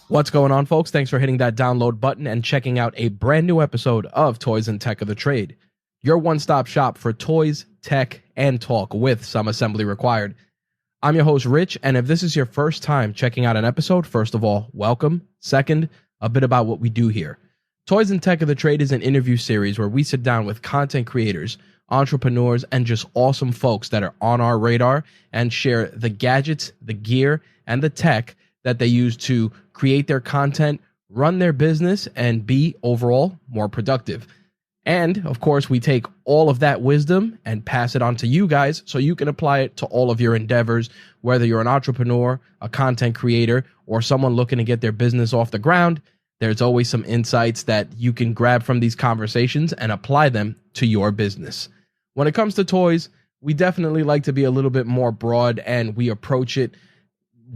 What's going on, folks? Thanks for hitting that download button and checking out a brand new episode of Toys and Tech of the Trade, your one-stop shop for toys, tech, and talk with some assembly required. I'm your host, Rich, and if this is your first time checking out an episode, first of all, welcome. Second, a bit about what we do here. Toys and Tech of the Trade is an interview series where we sit down with content creators, entrepreneurs, and just awesome folks that are on our radar and share the gadgets, the gear, and the tech that they use to create their content, run their business, and be overall more productive. And of course, we take all of that wisdom and pass it on to you guys so you can apply it to all of your endeavors, whether you're an entrepreneur, a content creator, or someone looking to get their business off the ground. There's always some insights that you can grab from these conversations and apply them to your business. When it comes to toys, we definitely like to be a little bit more broad, and we approach it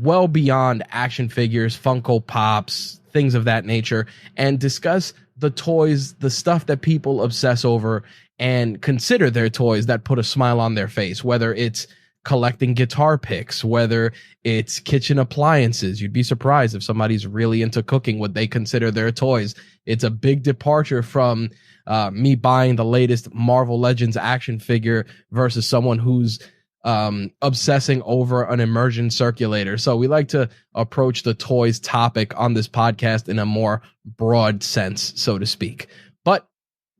well beyond action figures, Funko Pops, things of that nature, and discuss the toys, the stuff that people obsess over and consider their toys that put a smile on their face, whether it's collecting guitar picks, whether it's kitchen appliances. You'd be surprised if somebody's really into cooking what they consider their toys. It's a big departure from me buying the latest Marvel Legends action figure versus someone who's obsessing over an immersion circulator. So we like to approach the toys topic on this podcast in a more broad sense, so to speak. But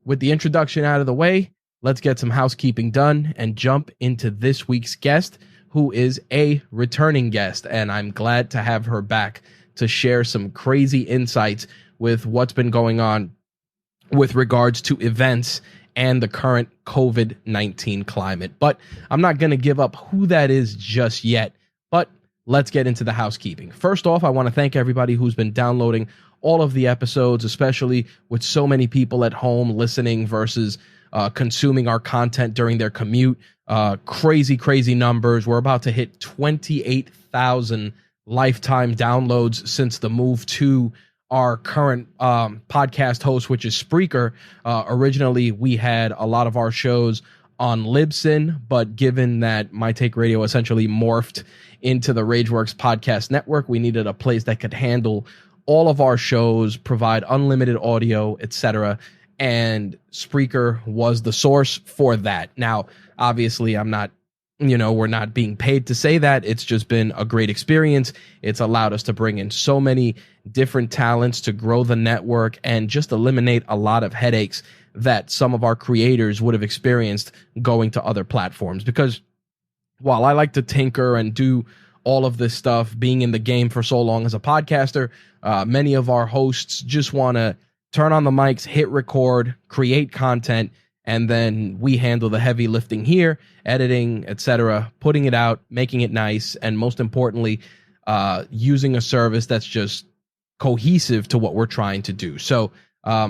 with the introduction out of the way, let's get some housekeeping done and jump into this week's guest, who is a returning guest. And I'm glad to have her back to share some crazy insights with what's been going on with regards to events and the current COVID-19 climate. But I'm not going to give up who that is just yet, but let's get into the housekeeping. First off, I want to thank everybody who's been downloading all of the episodes, especially with so many people at home listening versus consuming our content during their commute. Crazy numbers. We're about to hit 28,000 lifetime downloads since the move to our current podcast host, which is Spreaker. Originally, we had a lot of our shows on Libsyn, but given that My Take Radio essentially morphed into the Rageworks Podcast Network, we needed a place that could handle all of our shows, provide unlimited audio, etc. And Spreaker was the source for that. Now, obviously, I'm not, we're not being paid to say that. It's just been a great experience. It's allowed us to bring in so many different talents to grow the network and just eliminate a lot of headaches that some of our creators would have experienced going to other platforms. Because while I like to tinker and do all of this stuff, being in the game for so long as a podcaster, many of our hosts just want to turn on the mics, hit record, create content, and then we handle the heavy lifting here, editing, etc., putting it out, making it nice, and most importantly, using a service that's just cohesive to what we're trying to do. So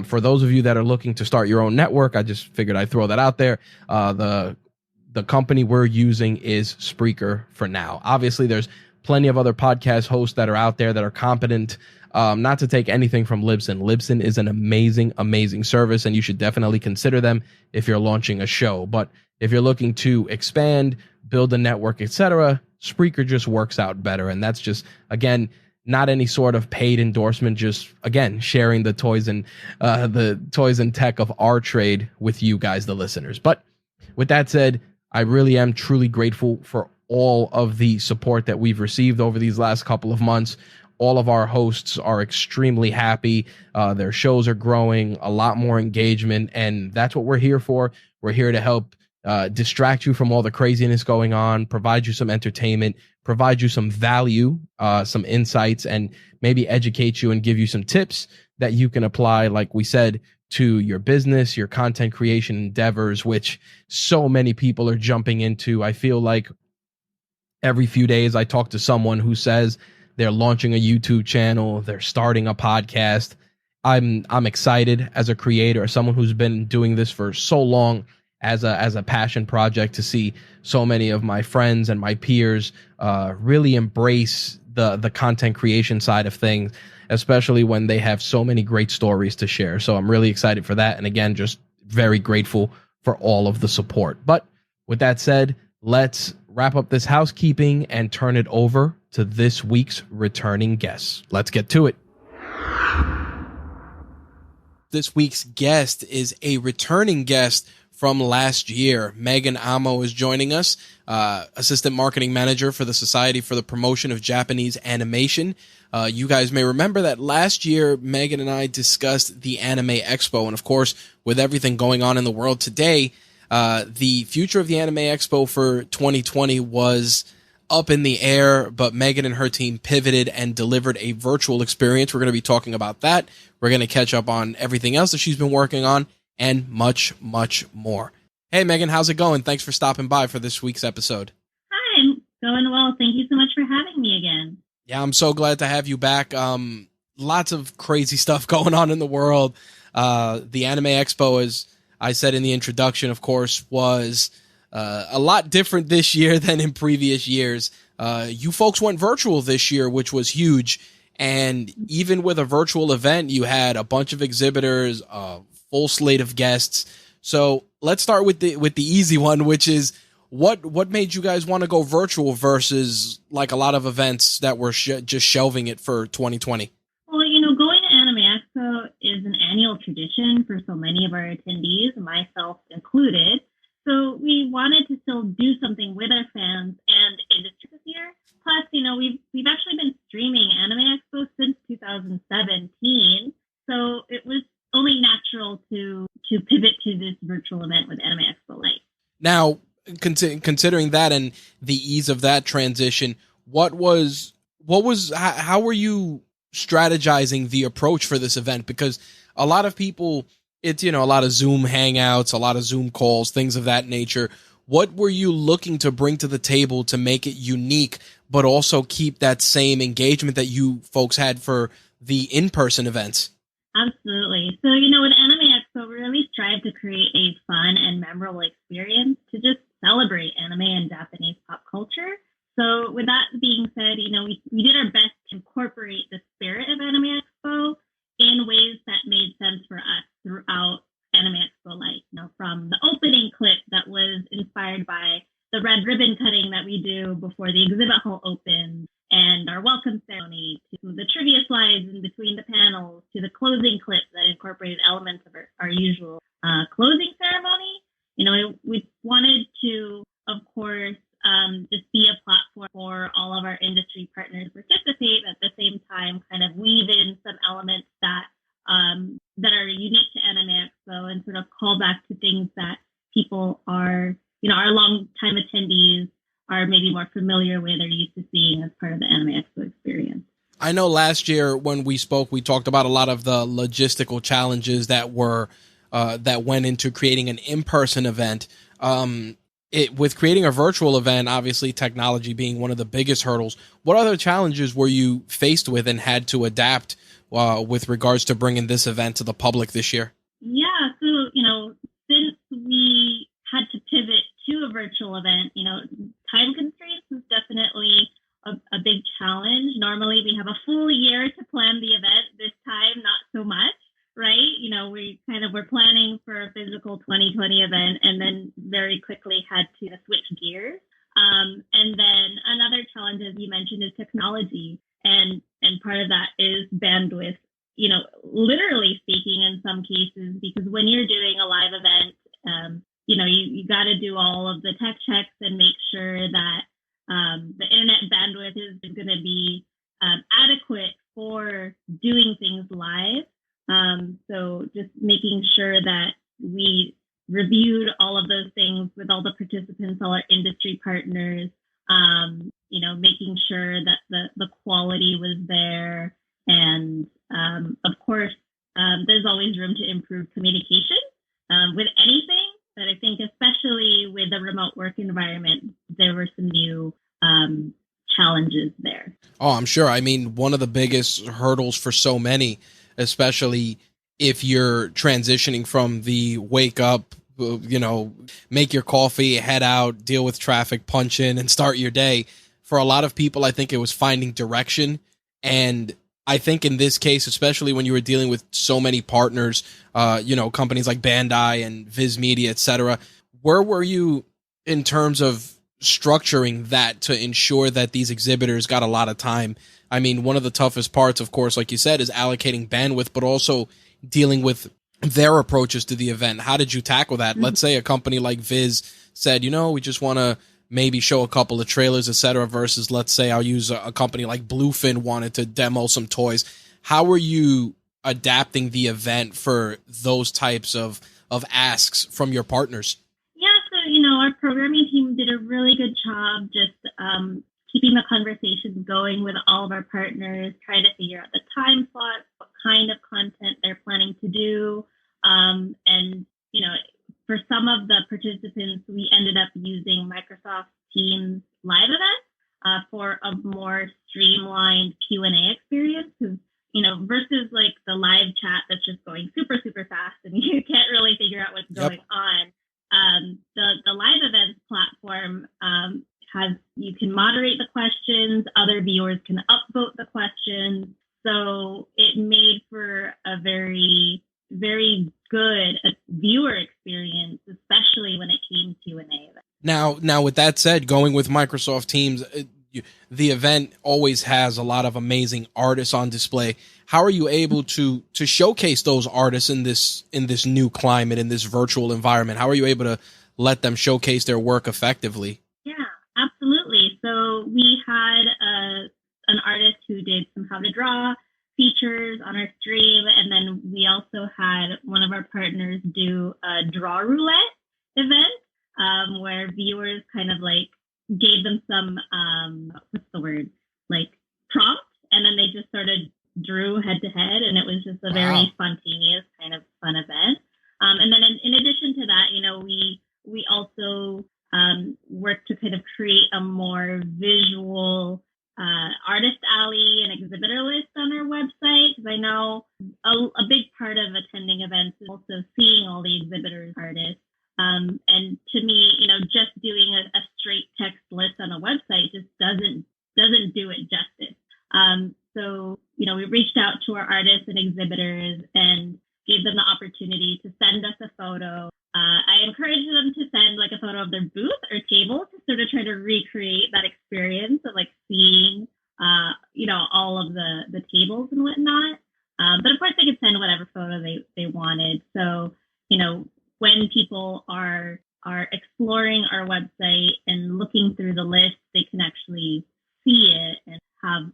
for those of you that are looking to start your own network, I just figured I'd throw that out there. The company we're using is Spreaker for now. Obviously, there's plenty of other podcast hosts that are out there that are competent. Not to take anything from Libsyn. Libsyn is an amazing service, and you should definitely consider them if you're launching a show. But if you're looking to expand, build a network, etc., Spreaker just works out better. And that's just, again, not any sort of paid endorsement, just, again, sharing the toys and tech of our trade with you guys, the listeners. But with that said, I really am truly grateful for all of the support that we've received over these last couple of months. All of our hosts are extremely happy. Their shows are growing, a lot more engagement, and that's what we're here for. We're here to help distract you from all the craziness going on, provide you some entertainment, provide you some value, some insights, and maybe educate you and give you some tips that you can apply, like we said, to your business, your content creation endeavors, which so many people are jumping into. I feel like every few days I talk to someone who says they're launching a YouTube channel, they're starting a podcast. I'm excited as a creator, as someone who's been doing this for so long as a passion project, to see so many of my friends and my peers really embrace the content creation side of things, especially when they have so many great stories to share. So I'm really excited for that. And again, just very grateful for all of the support. But with that said, let's wrap up this housekeeping and turn it over to this week's returning guests. Let's get to it. This week's guest is a returning guest from last year. Megan Amo is joining us, Assistant Marketing Manager for the Society for the Promotion of Japanese Animation. You guys may remember that last year, Megan and I discussed the Anime Expo. And of course, with everything going on in the world today, the future of the Anime Expo for 2020 was up in the air, but Megan and her team pivoted and delivered a virtual experience. We're going to be talking about that. We're going to catch up on everything else that she's been working on and much, much more. Hey, Megan, how's it going? Thanks for stopping by for this week's episode. Hi, I'm going well. Thank you so much for having me again. Yeah, I'm so glad to have you back. Lots of crazy stuff going on in the world. The Anime Expo, as I said in the introduction, of course, was a lot different this year than in previous years. You folks went virtual this year, which was huge. And even with a virtual event, you had a bunch of exhibitors, a full slate of guests. So let's start with the easy one, which is what made you guys want to go virtual versus like a lot of events that were just shelving it for 2020? Well, going to Anime Expo is an annual tradition for so many of our attendees, myself included. So we wanted to still do something with our fans and industry this year. Plus, we've actually been streaming Anime Expo since 2017. So it was only natural to pivot to this virtual event with Anime Expo Lite. Now, considering that and the ease of that transition, how were you strategizing the approach for this event? Because a lot of people, it's, a lot of Zoom hangouts, a lot of Zoom calls, things of that nature. What were you looking to bring to the table to make it unique, but also keep that same engagement that you folks had for the in-person events? Absolutely. So, with Anime Expo, we really strive to create a fun and memorable experience to just celebrate anime and Japanese pop culture. So with that being said, we did our best to incorporate the spirit of Anime Expo in ways that made sense for us throughout Anime Expo Lite. From the opening clip that was inspired by the red ribbon cutting that we do before the exhibit hall opens, and our welcome ceremony, to the trivia slides in between the panels, to the closing clip that incorporated elements of our usual closing ceremony. We wanted to, of course, just be a platform for all of our industry partners to participate, at the same time kind of weave in some elements that are unique to Anime Expo and sort of call back to things that people are, our long-time attendees are maybe more familiar with or used to seeing as part of the Anime Expo experience. I know last year when we spoke, we talked about a lot of the logistical challenges that went into creating an in-person event. With creating a virtual event, obviously technology being one of the biggest hurdles, what other challenges were you faced with and had to adapt with regards to bringing this event to the public this year? Yeah, so, since we had to pivot to a virtual event, time constraints was definitely a big challenge. Normally we have a full year to plan the event. This time, not so much, right? We're planning for a physical 2020 event and then very quickly had to switch gears. And then another challenge, as you mentioned, is technology. And part of that is bandwidth, literally speaking in some cases, because when you're doing a live event, you got to do all of the tech checks and make sure that the internet bandwidth is going to be adequate for doing things live. So just making sure that we reviewed all of those things with all the participants, all our industry partners, making sure that the quality was there. And of course, there's always room to improve communication with anything. But I think especially with the remote work environment, there were some new challenges there. Oh, I'm sure. I mean, one of the biggest hurdles for so many, especially if you're transitioning from the wake up, make your coffee, head out, deal with traffic, punch in, and start your day. For a lot of people, I think it was finding direction. And I think in this case, especially when you were dealing with so many partners, companies like Bandai and Viz Media, et cetera, where were you in terms of structuring that to ensure that these exhibitors got a lot of time? I mean, one of the toughest parts, of course, like you said, is allocating bandwidth, but also dealing with their approaches to the event. How did you tackle that? Mhm. Let's say a company like Viz said, we just want to maybe show a couple of trailers, etc., versus, let's say, I'll use a company like Bluefin wanted to demo some toys. How were you adapting the event for those types of asks from your partners? Yeah, so, our programming team did a really good job just keeping the conversations going with all of our partners, trying to figure out the time slot, what kind of content they're planning to do. And, for some of the participants, we ended up using Microsoft Teams live events for a more streamlined Q&A experience. Because, versus like the live chat that's just going super, super fast and you can't really figure out what's going on. The live events platform you can moderate the questions, other viewers can upvote the questions. So it made for a very, very good viewer experience, especially when it came to an event. Now, with that said, going with Microsoft Teams, the event always has a lot of amazing artists on display. How are you able to showcase those artists in this new climate, in this virtual environment? How are you able to let them showcase their work effectively? Yeah, absolutely. So we had an artist who did some how to draw features on our stream, and then we also had one of our partners do a draw roulette event where viewers kind of like gave them some what's the word, like prompts, and then they just sort of drew head to head, and it was just a very spontaneous kind of fun event. And then in addition to that, we also worked to kind of create a more visual artist alley and exhibitor list on our website, because I know a big part of attending events is also seeing all the exhibitors, artists. And to me, just doing a straight text list on a website just doesn't do it justice. So, we reached out to our artists and exhibitors and gave them the opportunity to send us a photo. I encouraged them to send like a photo of their booth or table to sort of try to recreate that experience of like seeing, all of the tables and whatnot. But of course they could send whatever photo they wanted. So, when people are exploring our website and looking through the list, they can actually see it and have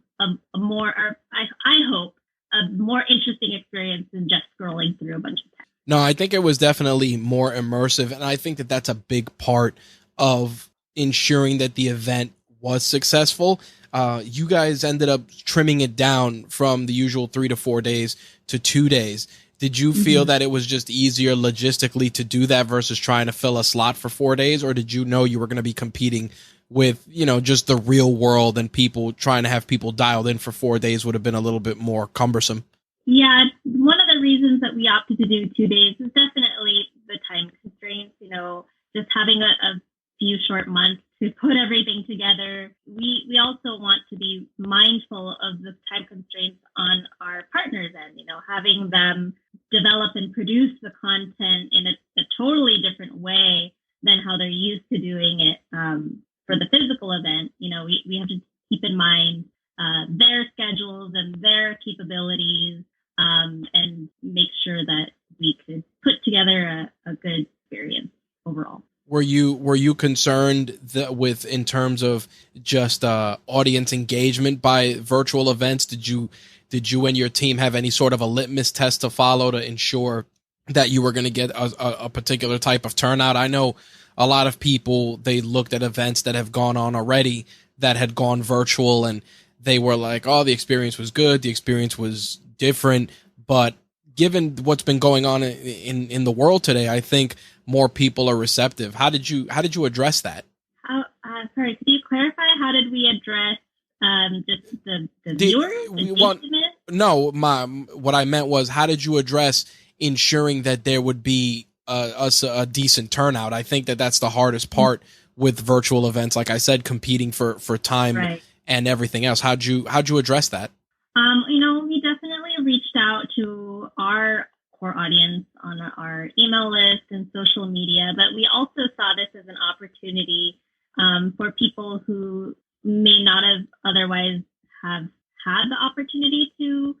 a more, or I hope, a more interesting experience than just scrolling through a bunch of text. No, I think it was definitely more immersive, and I think that that's a big part of ensuring that the event was successful. You guys ended up trimming it down from the usual 3 to 4 days to 2 days. Did you feel that it was just easier logistically to do that versus trying to fill a slot for 4 days, or did you know you were going to be competing with, just the real world, and people trying to have people dialed in for 4 days would have been a little bit more cumbersome? Yeah, one of the reasons that we opted to do 2 days is definitely the time constraints. Just having a few short months to put everything together. We also want to be mindful of the time constraints on our partners' end. Having them develop and produce the content in a totally different way than how they're used to doing it for the physical event. We have to keep in mind their schedules and their capabilities, and make sure that we could put together a good experience overall. Were you concerned with in terms of just audience engagement by virtual events? Did you and your team have any sort of a litmus test to follow to ensure that you were going to get a particular type of turnout? I know a lot of people, they looked at events that have gone on already that had gone virtual, and they were like, oh, the experience was good, the experience was different. But given what's been going on in the world today, I think more people are receptive. How did you address that? Sorry, could you clarify? How did we address just the viewers? What I meant was, how did you address ensuring that there would be a decent turnout? I think that that's the hardest part with virtual events. Like I said, competing for time and everything else. How'd you address that? We definitely reached out to our core audience on our email list and social media, but we also saw this as an opportunity for people who may not have otherwise have had the opportunity to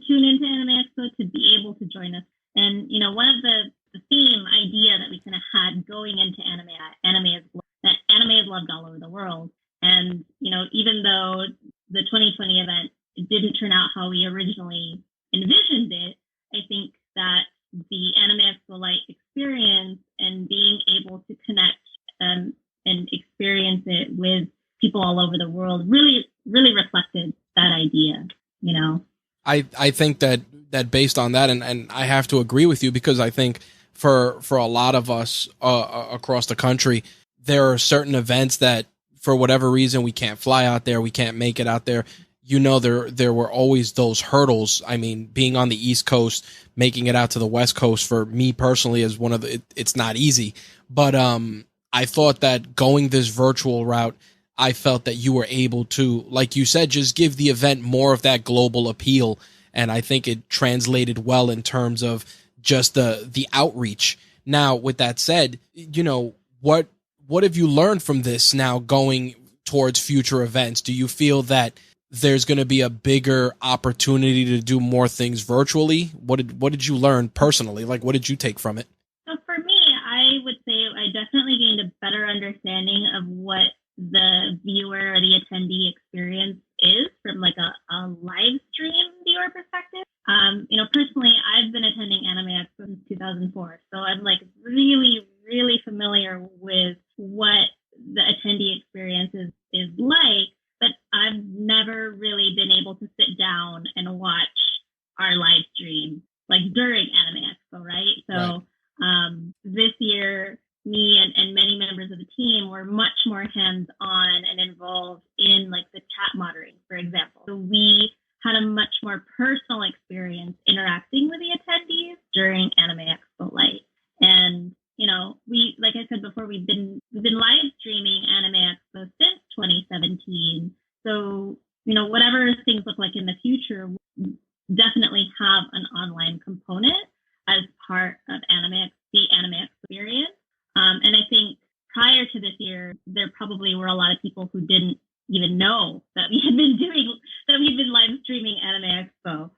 tune into Anime Expo, to be able to join us. And, one of the theme idea that we kind of had going into that anime is loved all over the world. And, even though the 2020 event didn't turn out how we originally envisioned it, I think that the Anime Expo Lite experience and being able to connect and experience it with people all over the world really, really reflected that idea, I think that based on that, and I have to agree with you, because I think for a lot of us across the country, there are certain events that for whatever reason we can't fly out there, we can't make it out there. There were always those hurdles. I mean, being on the East Coast, making it out to the West Coast for me personally is it's not easy. But I thought that going this virtual route, I felt that you were able to, like you said, just give the event more of that global appeal. And I think it translated well in terms of just the outreach. Now, with that said, what have you learned from this now going towards future events? Do you feel that there's going to be a bigger opportunity to do more things virtually? What did you learn personally? Like, what did you take from it? So for me, I would say I definitely gained a better understanding of what the viewer or the attendee experience is from like a live stream viewer perspective. Personally, I've been attending Anime Expo since 2004, so I'm like really, really familiar with what the attendee experience is like, but I've never really been able to sit down and watch our live stream like during Anime Expo, right? So this year, me and many members of the team were much more hands-on and involved in like the chat moderating, for example. So we had a much more personal experience interacting with the attendees during Anime Expo Lite. And, we, like I said before, we've been live streaming Anime Expo since 2017. So, whatever things look like in the future, we'll definitely have an online component as part of the Anime experience. And I think prior to this year, there probably were a lot of people who didn't even know that we'd been live streaming Anime Expo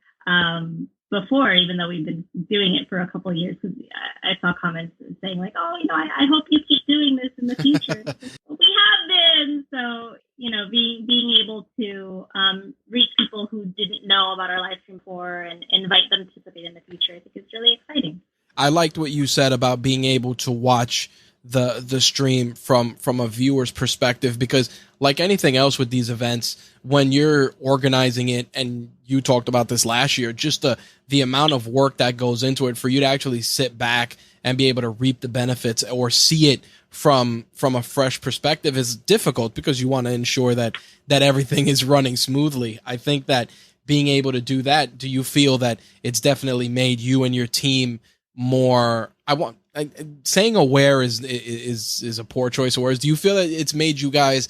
before, even though we've been doing it for a couple of years. Because I saw comments saying like, "Oh, I hope you keep doing this in the future." Well, we have been. So, being able to reach people who didn't know about our live stream before and invite them to participate in the future, I think is really exciting. I liked what you said about being able to watch the stream from a viewer's perspective, because like anything else with these events, when you're organizing it, and you talked about this last year, just the amount of work that goes into it for you to actually sit back and be able to reap the benefits or see it from a fresh perspective is difficult, because you want to ensure that everything is running smoothly. I think that being able to do that, do you feel that it's definitely made you and your team more, saying aware is a poor choice of words. Do you feel that it's made you guys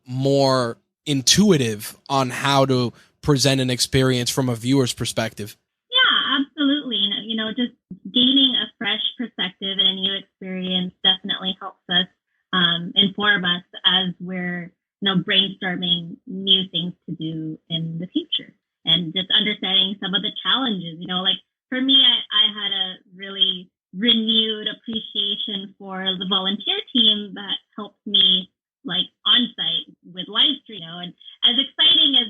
more intuitive on how to present an experience from a viewer's perspective? Yeah, absolutely. Just gaining a fresh perspective and a new experience definitely helps us inform us as we're brainstorming new things to do in the future, and just understanding some of the challenges. Like for me, I had a really renewed appreciation for the volunteer team that helped me like on site with live stream. And as exciting as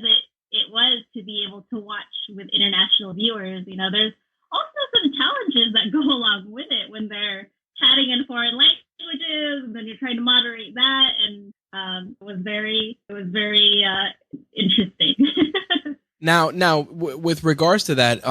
it was to be able to watch with international viewers, there's also some challenges that go along with it when they're chatting in foreign languages, and then you're trying to moderate that, and it was very interesting. Now, with regards to that,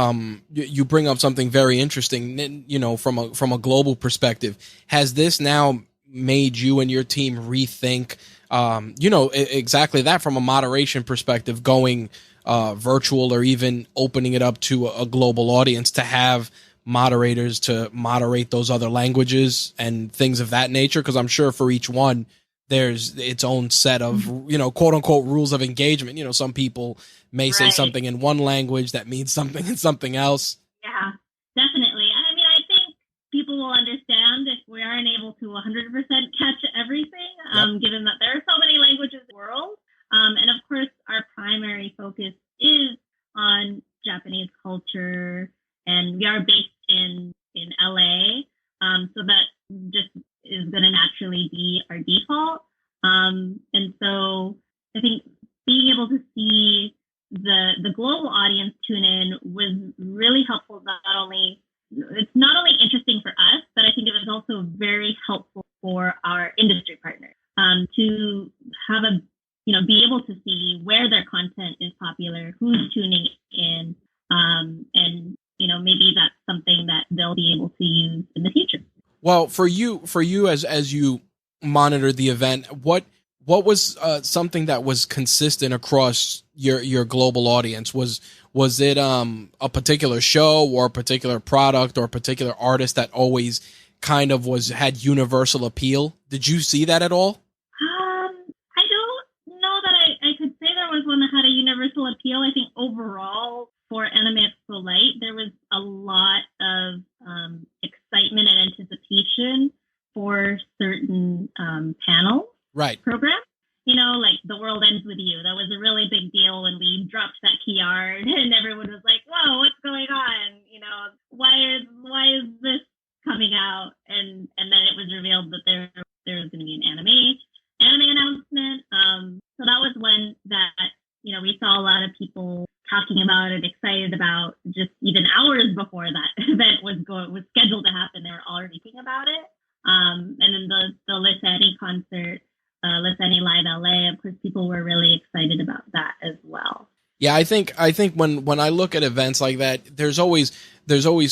you bring up something very interesting. From a global perspective, has this now made you and your team rethink, exactly that from a moderation perspective, going virtual or even opening it up to a global audience, to have moderators to moderate those other languages and things of that nature? Because I'm sure for each one, there's its own set of, quote unquote rules of engagement. Some people may say something in one language that means something in something else. Yeah, definitely. I mean, I think people will understand if we aren't able to 100% catch everything, focus is on Japanese culture, and we are based in LA, so that just is going to naturally be our default. And so I think being able to see the global audience tune in was really helpful. It's not only interesting for us, but I think it was also very helpful for our industry partners to have be able to see where their content is popular, who's tuning in, and maybe that's something that they'll be able to use in the future. Well, for you as you monitor the event, what was something that was consistent across your global audience? Was it a particular show or a particular product or a particular artist that always kind of had universal appeal? Did you see that at all? I don't know that I could say there was one that had a universal appeal. I think overall for Anime Expo Lite, there was a lot of excitement and anticipation for certain panels. Right. Program. Like The World Ends With You. That was a really big deal when we dropped that PR and everyone was like, whoa, what's going on? Why is this coming out? And then it was revealed that there was going to be an anime announcement. So that was one that, we saw a lot of people talking about it, excited about, just even hours before that event was scheduled to happen. They were already thinking about it. And then the Lisani concert, Lisani Live LA, of course, people were really excited about that as well. Yeah, I think when I look at events like that, there's always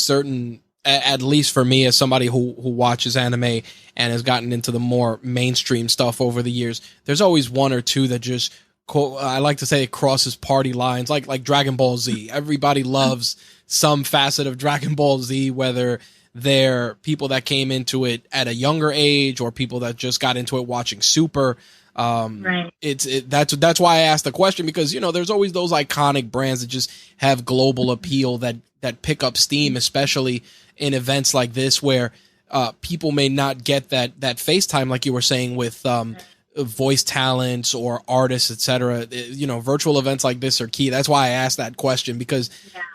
certain, at least for me as somebody who watches anime and has gotten into the more mainstream stuff over the years, there's always one or two that just, I like to say, it crosses party lines, like Dragon Ball Z. Everybody loves some facet of Dragon Ball Z, whether they're people that came into it at a younger age or people that just got into it watching Super. Right. That's why I asked the question, because there's always those iconic brands that just have global appeal that pick up steam, especially in events like this where people may not get that FaceTime, like you were saying, with voice talents or artists, etc. Virtual events like this are key. That's why I asked that question, because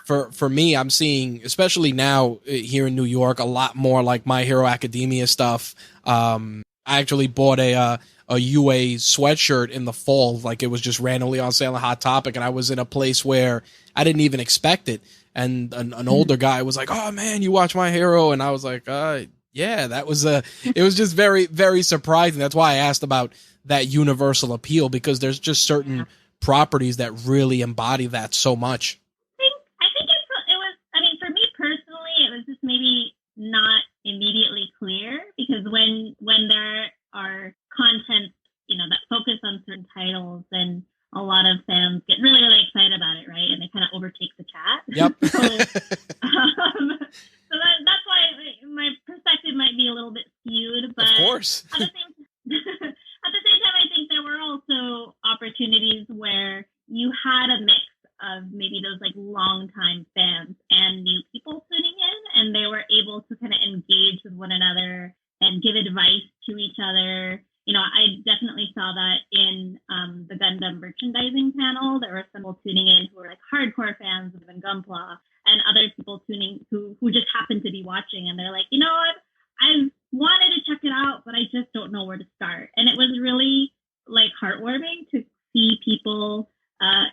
for me, I'm seeing, especially now here in New York, a lot more like My Hero Academia stuff. I actually bought a UA sweatshirt in the fall, like it was just randomly on sale on Hot Topic, and I was in a place where I didn't even expect it, and an older guy was like, "Oh man, you watch My Hero?" And I was like, yeah, that was it was just very, very surprising. That's why I asked about that universal appeal, because there's just certain properties that really embody that so much. I think it was, I mean, for me personally, it was just maybe not immediately clear, because when there are content, that focus on certain titles, then a lot of fans get really, really excited about it, right? And they kind of overtake the chat. Yep. So that's why my perspective might be a little bit skewed, but of course. At the same time, I think there were also opportunities where you had a mix of maybe those like longtime fans and new people tuning in, and they were able to kind of engage with one another and give advice to each other. I definitely saw that in the Gundam merchandising panel. There were some people tuning in who were like hardcore fans of Gunpla, and other people tuning who just happened to be watching, and they're like, I wanted to check it out, but I just don't know where to start. And it was really like heartwarming to see people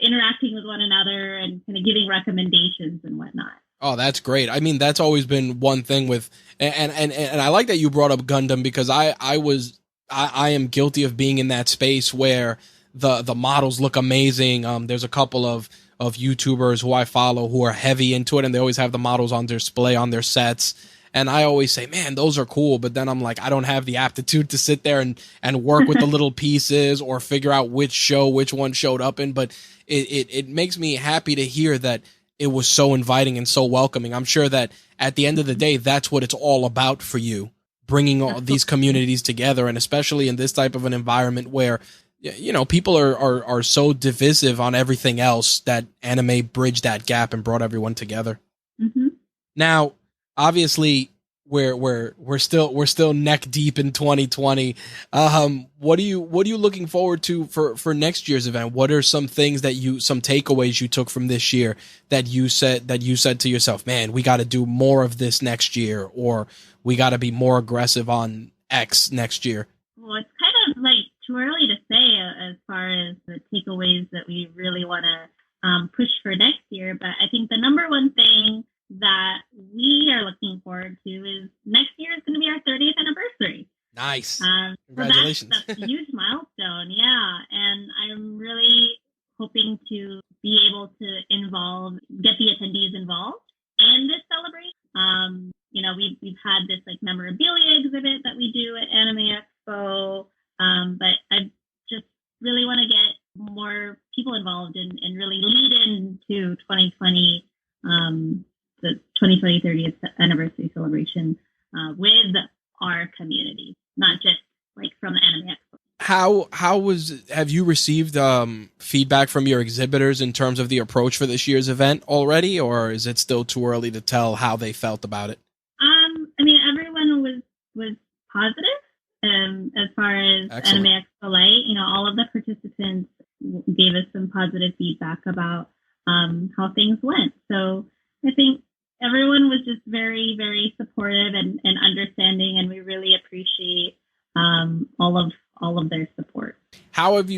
interacting with one another and kind of giving recommendations and whatnot. Oh, that's great. I mean, that's always been one thing with, and I like that you brought up Gundam, because I am guilty of being in that space where the models look amazing. There's a couple of YouTubers who I follow who are heavy into it, and they always have the models on display on their sets. And I always say, man, those are cool. But then I'm like, I don't have the aptitude to sit there and work with the little pieces or figure out which one showed up in. But it makes me happy to hear that it was so inviting and so welcoming. I'm sure that at the end of the day, that's what it's all about for you, bringing all these communities together. And especially in this type of an environment where, people are so divisive on everything else, that anime bridged that gap and brought everyone together. Mm-hmm. Now, obviously, we're still neck deep in 2020. What are you looking forward to for next year's event? What are some things some takeaways you took from this year that you said to yourself, man, we got to do more of this next year, or we got to be more aggressive on X next year? Well, it's kind of like too early to say as far as the takeaways that we really want to push for next year. But I think the number one thing that we are looking forward to is next year is going to be our 30th anniversary. Nice. Congratulations. So that's a huge milestone. Yeah. And I'm really hoping to be able to get the attendees involved in this celebration. We've had this like memorabilia exhibit that we do at Anime Expo. But I just really want to get more people involved and really lead into 2020, the 2020 30th anniversary celebration with our community, not just like from the Anime Expo. Have you received feedback from your exhibitors in terms of the approach for this year's event already, or is it still too early to tell how they felt about it? I mean, everyone was positive as far as Excellent. Anime Expo Lite. All of the participants gave us some positive feedback about how things went. So I think everyone was just very, very supportive and understanding, and we really appreciate all of their support. How have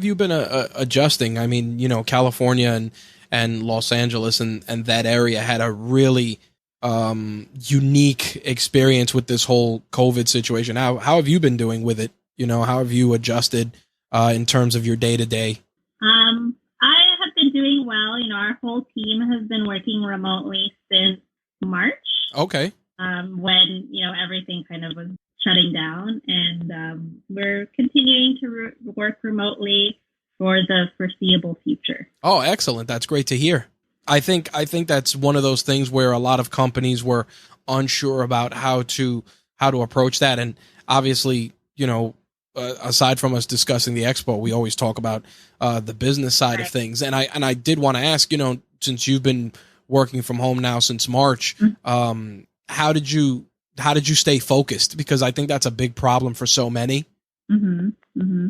you been adjusting? I mean, California and Los Angeles and that area had a really unique experience with this whole COVID situation. How have you been doing with it? How have you adjusted in terms of your day to day? I have been doing well. Our whole team has been working remotely since March. Okay. When everything kind of was shutting down, and we're continuing to work remotely for the foreseeable future. Oh, excellent! That's great to hear. I think that's one of those things where a lot of companies were unsure about how to approach that, and obviously, aside from us discussing the expo, we always talk about the business side of things. And I did want to ask, since you've been working from home now since March, how did you stay focused? Because I think that's a big problem for so many. Mm-hmm. Mm-hmm.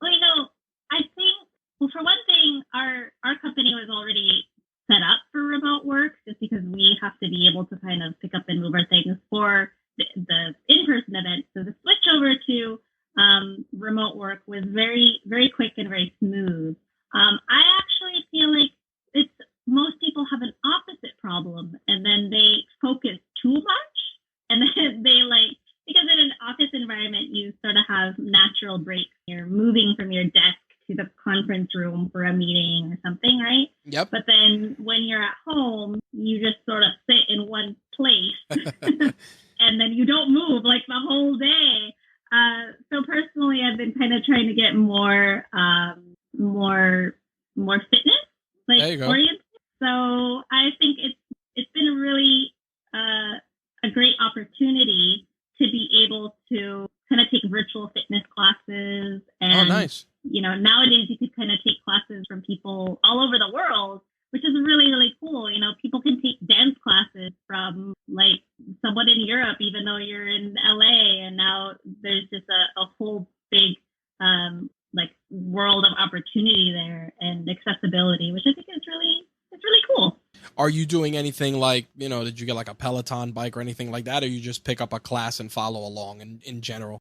Well, I think, for one thing, our company was already set up for remote work, just because we have to be able to kind of pick up and move our things for the in-person event. So the switch over to remote work was very, very quick and very smooth. I actually feel like most people have an opposite problem, and then they focus too much, and then because in an office environment, you sort of have natural breaks. You're moving from your desk to the conference room for a meeting or something, right? Yep. But then when you're at home, you just sort of sit in one place and then you don't move like the whole day. So personally, I've been kind of trying to get more fitness oriented. So I think it's been a really a great opportunity to be able to kind of take virtual fitness classes. And, nice. Nowadays you could kind of take classes from people all over the world, which is really, really cool. People can take dance classes from like someone in Europe, even though you're in LA. And now there's just a whole big world of opportunity there and accessibility, which I think is really cool. Are you doing anything like, did you get like a Peloton bike or anything like that? Or you just pick up a class and follow along in general?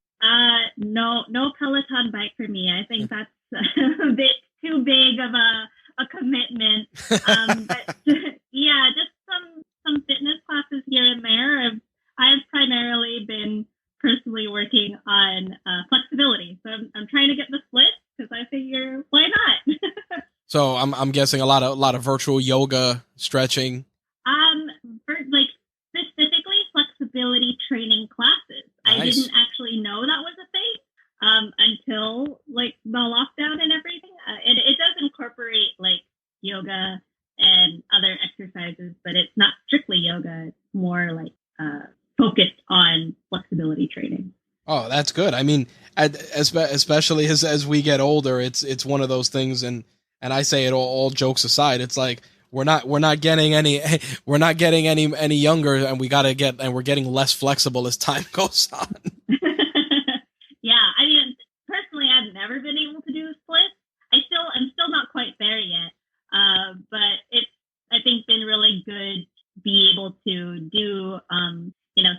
No Peloton bike for me. I think that's a bit too big of a commitment. But yeah, just some fitness classes here and there. I've primarily been personally working on flexibility. So I'm trying to get the split, because I figure, why not? So I'm guessing a lot of virtual yoga, stretching. Specifically flexibility training classes. Nice. I didn't actually know that was a thing until the lockdown and everything. It does incorporate yoga and other exercises, but it's not strictly yoga. It's more focused on flexibility training. Oh, that's good. I mean, especially as we get older, it's one of those things, and I say it all jokes aside, it's like we're not getting any any younger, and we're getting less flexible as time goes on. Yeah, I mean, personally, I've never been able to do splits. I'm still not quite there yet. But it's, I think, been really good to be able to do,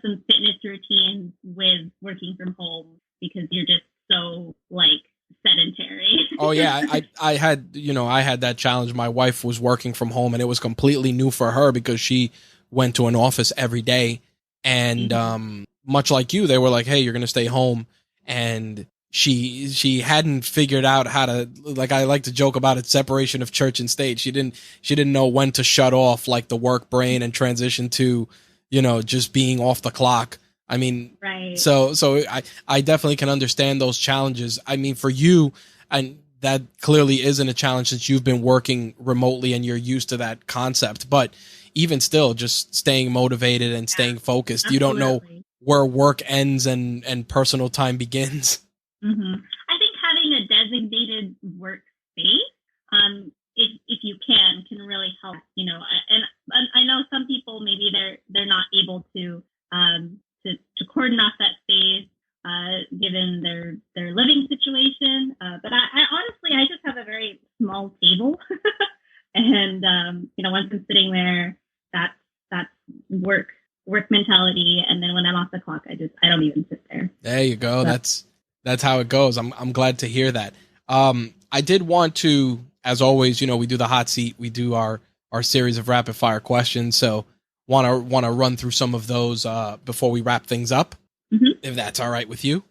some fitness routines with working from home, because you're just so like sedentary. Oh yeah, I had that challenge. My wife was working from home, and it was completely new for her because she went to an office every day, and much like you, they were like, "Hey, you're gonna stay home," and she hadn't figured out how to, like, I like to joke about it, separation of church and state. She didn't know when to shut off like the work brain and transition to, just being off the clock. I mean, right. So I definitely can understand those challenges. I mean, for you, and that clearly isn't a challenge since you've been working remotely and you're used to that concept. But even still, just staying motivated and staying focused. Absolutely. You don't know where work ends and personal time begins. Mm-hmm. I think having a designated workspace, if you can really help. And I know some people, maybe they're not able to cordon off that space, given their living situation. But I honestly, I just have a very small table, and once I'm sitting there, that's work mentality. And then when I'm off the clock, I don't even sit there. There you go. So that's how it goes. I'm glad to hear that. I did want to, as always, we do the hot seat. We do our series of rapid fire questions. So want to run through some of those before we wrap things up, if that's all right with you.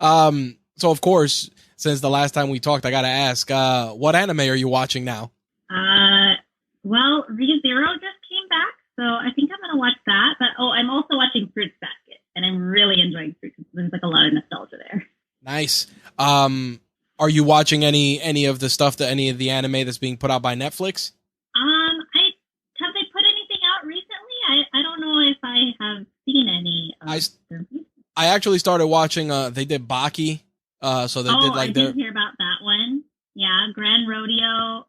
So of course, since the last time we talked, I got to ask, what anime are you watching now? Well, ReZero just came back, so I think I'm going to watch that. But I'm also watching Fruits Basket, and I'm really enjoying Fruits. There's like a lot of nostalgia there. Nice. Are you watching any of the stuff, any of the anime that's being put out by Netflix? Have they put anything out recently? I don't know if I have seen any. I actually started watching. They did Baki. So they did like I did hear about that one. Yeah, Grand Rodeo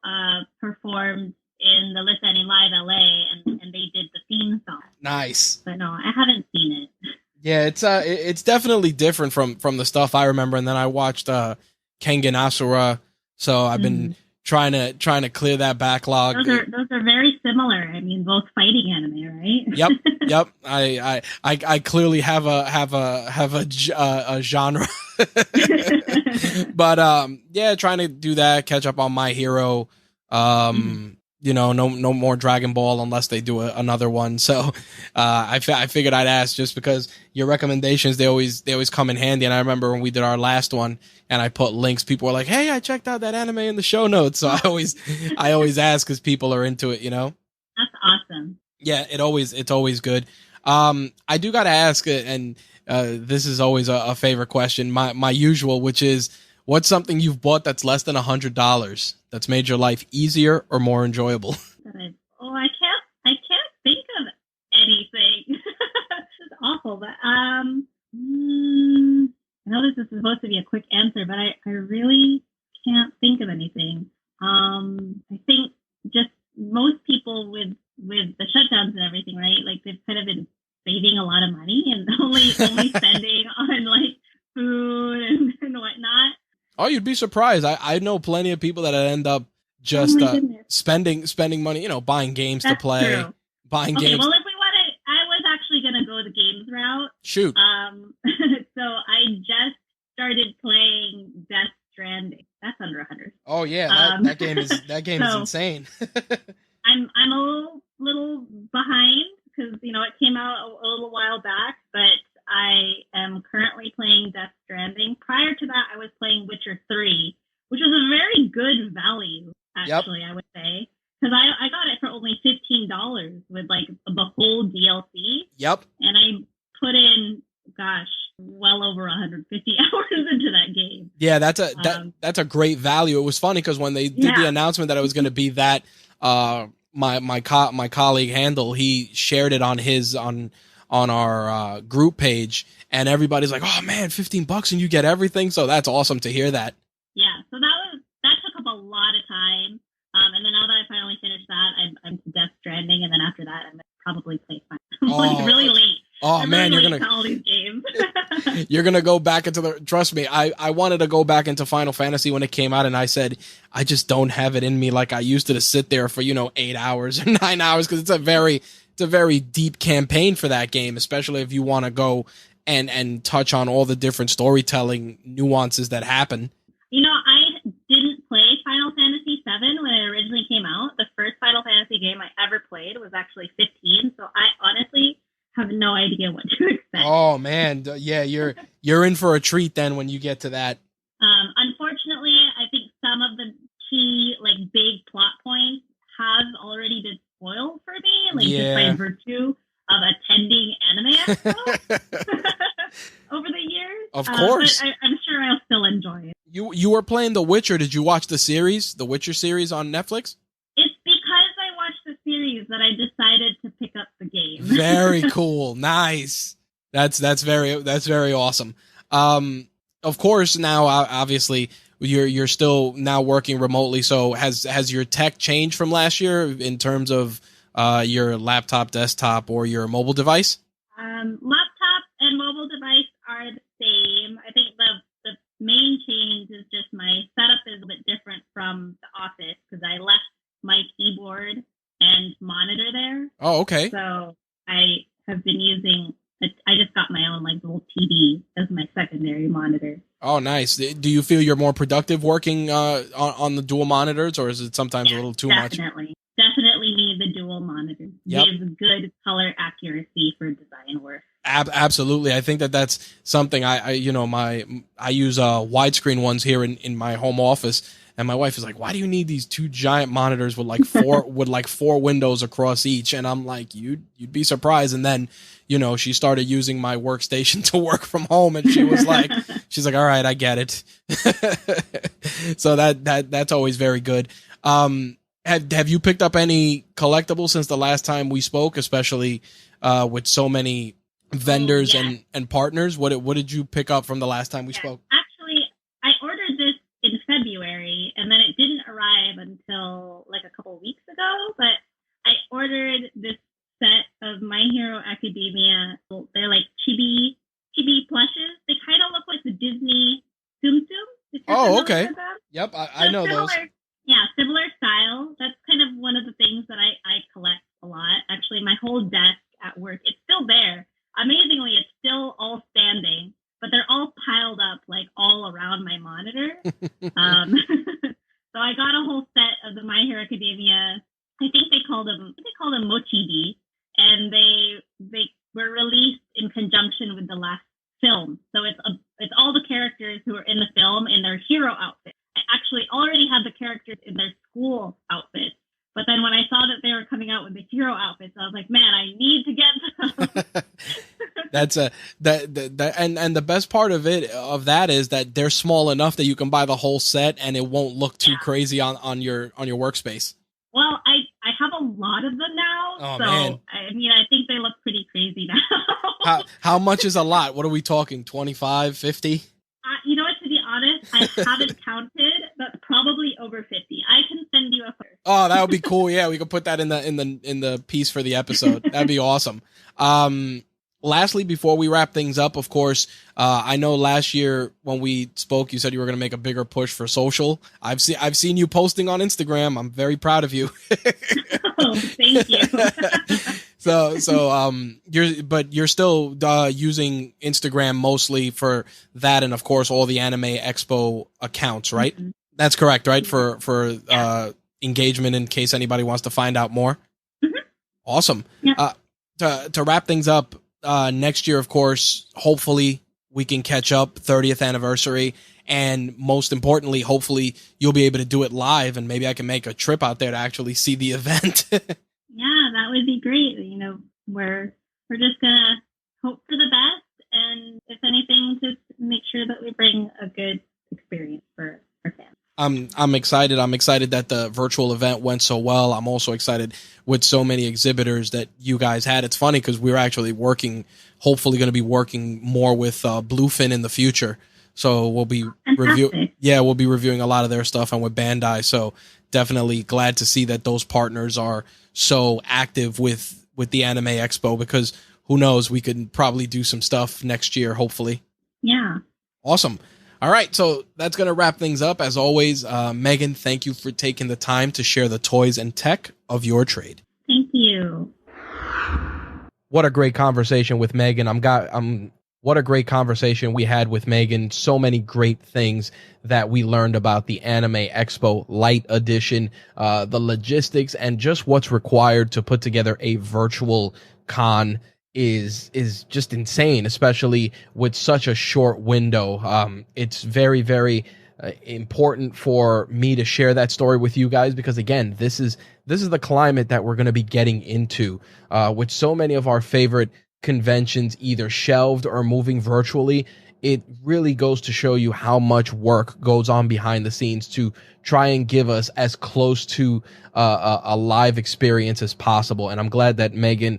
performed in the Listening Live LA, and they did the theme song. Nice. But no, I haven't seen it. Yeah, it's definitely different from the stuff I remember. And then I watched Kengan Asura, so I've been trying to clear that backlog. Those are very similar. I mean, both fighting anime, right? Yep. I clearly have a genre. But yeah, trying to do that, catch up on My Hero. No more Dragon Ball unless they do another one. So I figured I'd ask, just because your recommendations, they always come in handy. And I remember when we did our last one and I put links, people were like, "Hey, I checked out that anime in the show notes." So I always ask because people are into it. That's awesome. Yeah, it's always good. I do got to ask, and this is always a favorite question, my usual, which is, what's something you've bought that's less than $100 that's made your life easier or more enjoyable? I can't think of anything. It's awful, but I know this is supposed to be a quick answer, but I really can't think of anything. I think just most people with the shutdowns and everything, right? Like, they've kind of been saving a lot of money and only spending on like food and whatnot. Oh, you'd be surprised. I know plenty of people that end up just spending money, buying games to play. True. Buying games. Well, if we wanted, I was actually going to go the games route. Shoot. So I just started playing Death Stranding. That's under 100. Oh yeah, that game is insane. I'm a little behind because it came out a little while back, but I am currently playing Death Stranding. Prior to that, I was playing Witcher 3, which was a very good value, actually. Yep. I would say, because I got it for only $15 with like the whole DLC. Yep. And I put in, well over 150 hours into that game. Yeah, that's a great value. It was funny because when they did the announcement that it was going to be that, my colleague Handel, he shared it on our group page, and everybody's like, "Oh man, $15 and you get everything." So that's awesome to hear that. Yeah, so that took up a lot of time. And then now that I finally finished that, like really late. Oh man, really you're late gonna to all these games. you're gonna go back into the. Trust me, I wanted to go back into Final Fantasy when it came out, and I said I just don't have it in me like I used to sit there for 8 hours or 9 hours because it's a very deep campaign for that game, especially if you want to go and touch on all the different storytelling nuances that happen. I didn't play Final Fantasy VII when it originally came out. The first Final Fantasy game I ever played was actually 15, so I honestly have no idea what to expect. Oh man, yeah, you're in for a treat then when you get to that. Unfortunately, I think some of the key big plot points have already been spoiled for me, just by virtue of attending Anime Expo over the years. Of course, but I'm sure I'll still enjoy it. You were playing The Witcher. Did you watch the Witcher series on Netflix? It's because I watched the series that I decided to pick up the game. Very cool. Nice. That's very awesome. Of course, now obviously you're still now working remotely. So has your tech changed from last year in terms of your laptop, desktop, or your mobile device? Laptop and mobile device are the same. I think the main change is just my setup is a bit different from the office because I left my keyboard and monitor there. Oh, okay. So I have been using. I just got my own little TV as my secondary monitor. Oh, nice. Do you feel you're more productive working on the dual monitors, or is it sometimes a little too much? Definitely need the dual monitor. Yep. Gives good color accuracy for design work. Absolutely. I think that's something I use widescreen ones here in my home office, and my wife is like, "Why do you need these two giant monitors with four windows across each?" And I'm like, "You'd be surprised." And then, she started using my workstation to work from home, and she's like, "All right, I get it." So that's always very good. Have you picked up any collectibles since the last time we spoke, especially with so many vendors and partners? What did you pick up from the last time we spoke? Actually, I ordered this in February, and then it didn't arrive until a couple weeks ago. But I ordered this set of My Hero Academia. They're chibi plushes. They kind of look like the Disney Tsum Tsum. Oh, okay. Yep, I know those. Yeah, similar style. That's kind of one of the things that I collect a lot. Actually, my whole desk at work, it's still there. Amazingly, it's still all standing, but they're all piled up all around my monitor. So I got a whole set of the My Hero Academia. I think they call them Mochibi, and they were released in conjunction with the last film. So it's all the characters who are in the film in their hero outfits. I actually already had the characters in their school outfits. But then when I saw that they were coming out with the hero outfits, I was like, man, I need to get them. That's and the best part of that is that they're small enough that you can buy the whole set and it won't look too crazy on your workspace. Well, I have a lot of them now. Oh, so man. I think they look pretty crazy now. How much is a lot? What are we talking? 25, 50? To be honest, I haven't counted, but probably over 50. I can send you a photo. Oh, that would be cool. Yeah, we could put that in the piece for the episode. That'd be awesome. Lastly, before we wrap things up, of course, I know last year when we spoke, you said you were going to make a bigger push for social. I've seen you posting on Instagram. I'm very proud of you. Oh, thank you. You're still using Instagram mostly for that, and of course all the Anime Expo accounts, right? Mm-hmm. That's correct, right? For engagement in case anybody wants to find out more. Mm-hmm. Awesome. Yeah. To wrap things up, next year, of course, hopefully we can catch up 30th anniversary, and most importantly, hopefully you'll be able to do it live, and maybe I can make a trip out there to actually see the event. Yeah, that would be great. We're just gonna hope for the best, and if anything, just make sure that we bring a good experience for our fans. I'm excited. I'm excited that the virtual event went so well. I'm also excited with so many exhibitors that you guys had. It's funny because we're actually hopefully going to be working more with Bluefin in the future. So we'll be reviewing a lot of their stuff, and with Bandai. So definitely glad to see that those partners are so active with the Anime Expo, because who knows, we could probably do some stuff next year, hopefully. Yeah. Awesome. All right, so that's going to wrap things up. As always, Megan, thank you for taking the time to share the toys and tech of your trade. Thank you. What a great conversation with Megan. What a great conversation we had with Megan. So many great things that we learned about the Anime Expo Lite edition, the logistics, and just what's required to put together a virtual con is just insane, especially with such a short window. It's very, very important for me to share that story with you guys, because again, this is the climate that we're going to be getting into, with so many of our favorite conventions either shelved or moving virtually. It really goes to show you how much work goes on behind the scenes to try and give us as close to a live experience as possible. And I'm glad that Megan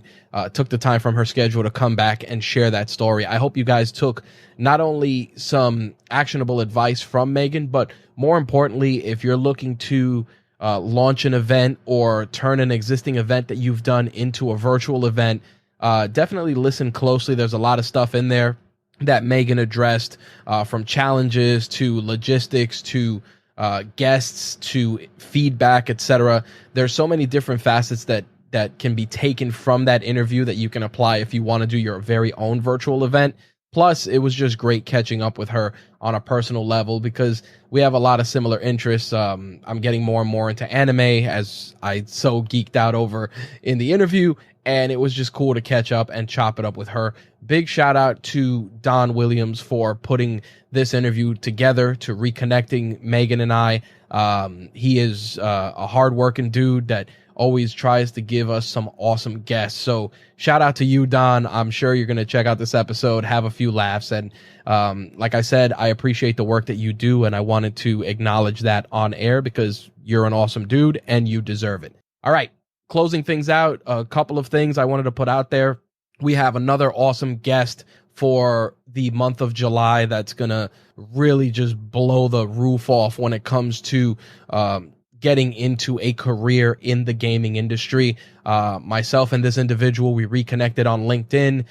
took the time from her schedule to come back and share that story. I hope you guys took not only some actionable advice from Megan, but more importantly, if you're looking to launch an event or turn an existing event that you've done into a virtual event, definitely listen closely. There's a lot of stuff in there that Megan addressed, from challenges to logistics to guests to feedback, etc. There's so many different facets that can be taken from that interview that you can apply if you want to do your very own virtual event. Plus, it was just great catching up with her on a personal level because we have a lot of similar interests. I'm getting more and more into anime, as I so geeked out over in the interview, and it was just cool to catch up and chop it up with her. Big shout out to Don Williams for putting this interview together, to reconnecting Megan and I. He is a hardworking dude that always tries to give us some awesome guests. So shout out to you, Don. I'm sure you're going to check out this episode, have a few laughs. And like I said, I appreciate the work that you do, and I wanted to acknowledge that on air because you're an awesome dude and you deserve it. All right, closing things out, a couple of things I wanted to put out there. We have another awesome guest for the month of July that's going to really just blow the roof off when it comes to getting into a career in the gaming industry. Myself and this individual, we reconnected on LinkedIn.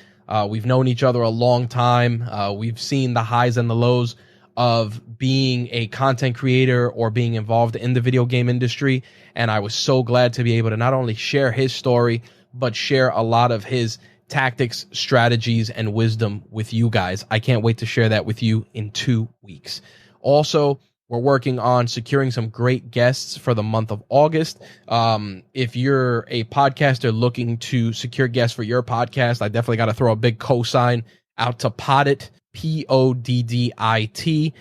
We've known each other a long time. We've seen the highs and the lows of being a content creator or being involved in the video game industry. And I was so glad to be able to not only share his story, but share a lot of his tactics, strategies, and wisdom with you guys. I can't wait to share that with you in 2 weeks. Also, we're working on securing some great guests for the month of August. If you're a podcaster looking to secure guests for your podcast, I definitely got to throw a big cosign out to Poddit, Poddit.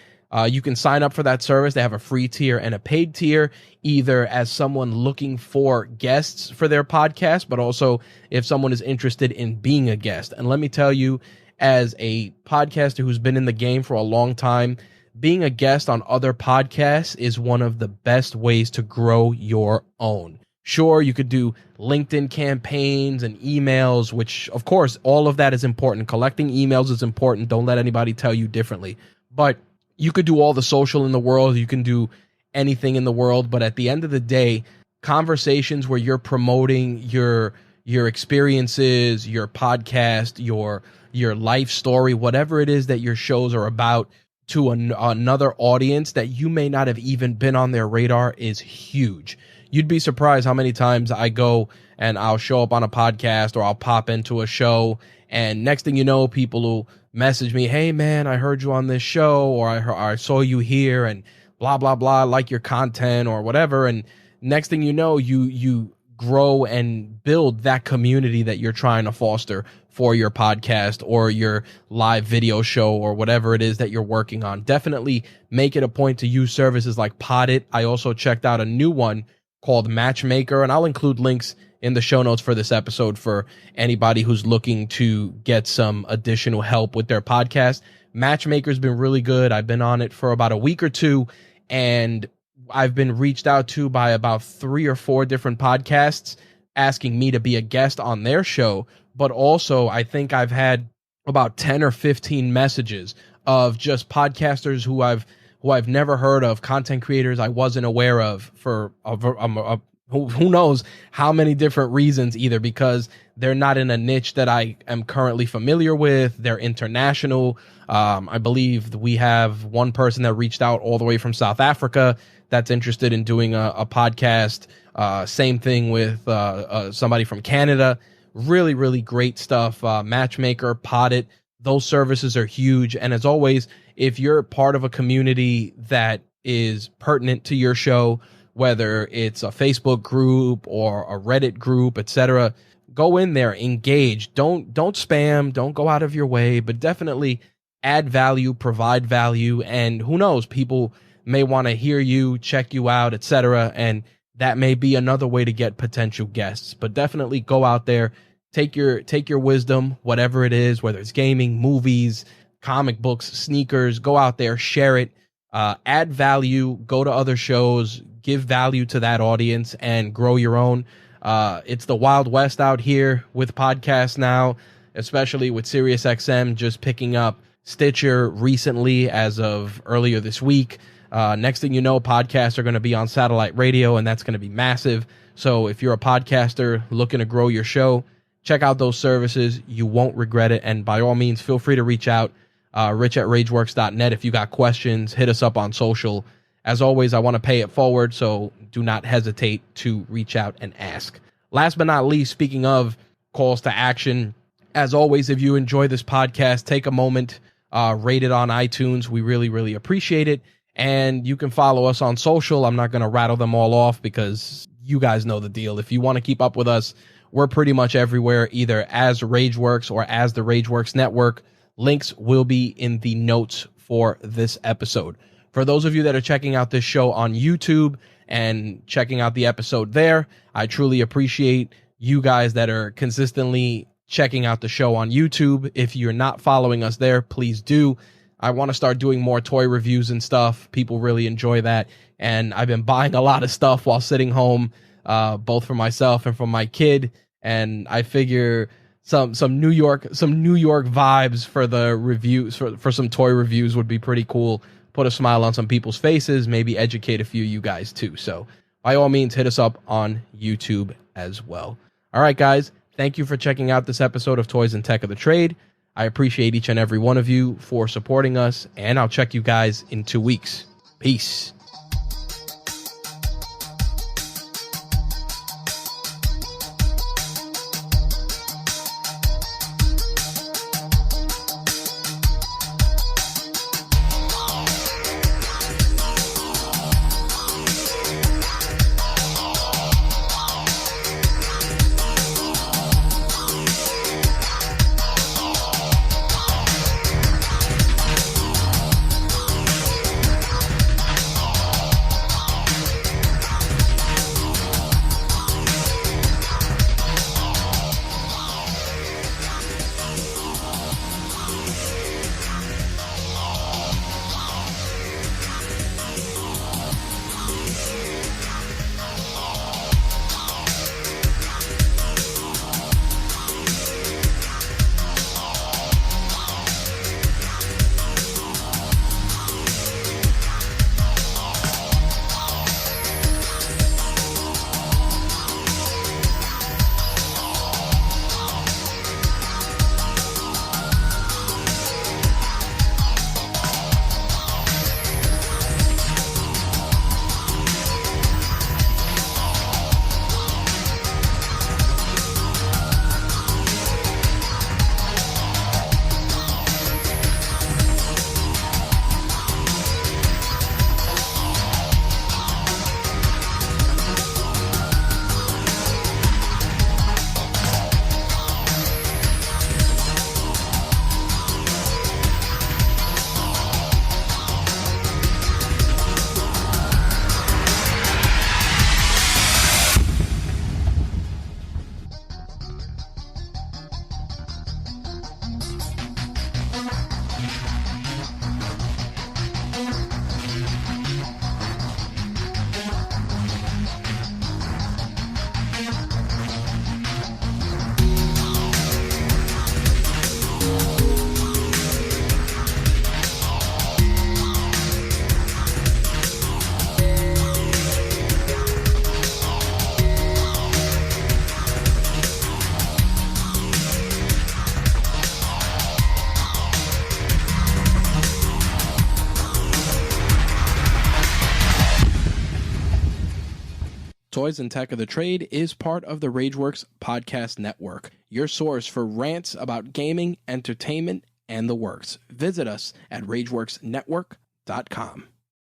You can sign up for that service. They have a free tier and a paid tier, either as someone looking for guests for their podcast, but also if someone is interested in being a guest. And let me tell you, as a podcaster who's been in the game for a long time, being a guest on other podcasts is one of the best ways to grow your own. Sure, you could do LinkedIn campaigns and emails, which, of course, all of that is important. Collecting emails is important. Don't let anybody tell you differently. But you could do all the social in the world. You can do anything in the world. But at the end of the day, conversations where you're promoting your experiences, your podcast, your life story, whatever it is that your shows are about, to another audience that you may not have even been on their radar is huge. You'd be surprised how many times I go and I'll show up on a podcast or I'll pop into a show, and next thing you know, people will message me, "Hey man, I heard you on this show," or I saw you here and blah, blah, blah, I like your content or whatever. And next thing you know, you grow and build that community that you're trying to foster for your podcast or your live video show or whatever it is that you're working on. Definitely make it a point to use services like Poddit. I also checked out a new one called Matchmaker, and I'll include links in the show notes for this episode for anybody who's looking to get some additional help with their podcast. Matchmaker's been really good. I've been on it for about a week or two, and I've been reached out to by about 3 or 4 different podcasts asking me to be a guest on their show. But also, I think I've had about 10 or 15 messages of just podcasters who I've never heard of, content creators I wasn't aware of, for who knows how many different reasons, either because they're not in a niche that I am currently familiar with, they're international. I believe we have one person that reached out all the way from South Africa that's interested in doing a podcast. Same thing with somebody from Canada. Really, really great stuff. Matchmaker, Poddit, those services are huge. And as always, if you're part of a community that is pertinent to your show, whether it's a Facebook group or a Reddit group, etc., go in there, engage. Don't spam, don't go out of your way, but definitely add value, provide value, and who knows, people may want to hear you, check you out, etc., and that may be another way to get potential guests. But definitely go out there, take your wisdom, whatever it is, whether it's gaming, movies, comic books, sneakers, go out there, share it, add value, go to other shows, give value to that audience, and grow your own. It's the Wild West out here with podcasts now, especially with SiriusXM just picking up Stitcher recently as of earlier this week. Next thing you know, podcasts are going to be on satellite radio, and that's going to be massive. So if you're a podcaster looking to grow your show, check out those services. You won't regret it. And by all means, feel free to reach out, rich@rageworks.net. If you got questions, hit us up on social. As always, I want to pay it forward, so do not hesitate to reach out and ask. Last but not least, speaking of calls to action, as always, if you enjoy this podcast, take a moment, rate it on iTunes. We really, really appreciate it. And you can follow us on social. I'm not going to rattle them all off because you guys know the deal. If you want to keep up with us, we're pretty much everywhere, either as Rageworks or as the Rageworks Network. Links will be in the notes for this episode. For those of you that are checking out this show on YouTube and checking out the episode there, I truly appreciate you guys that are consistently checking out the show on YouTube. If you're not following us there, please do. I want to start doing more toy reviews and stuff. People really enjoy that. And I've been buying a lot of stuff while sitting home, both for myself and for my kid. And I figure some New York vibes for the reviews, for some toy reviews would be pretty cool. Put a smile on some people's faces, maybe educate a few of you guys too. So by all means, hit us up on YouTube as well. All right, guys. Thank you for checking out this episode of Toys and Tech of the Trade. I appreciate each and every one of you for supporting us, and I'll check you guys in 2 weeks. Peace. Toys and Tech of the Trade is part of the RageWorks podcast network, your source for rants about gaming, entertainment, and the works. Visit us at RageWorksNetwork.com.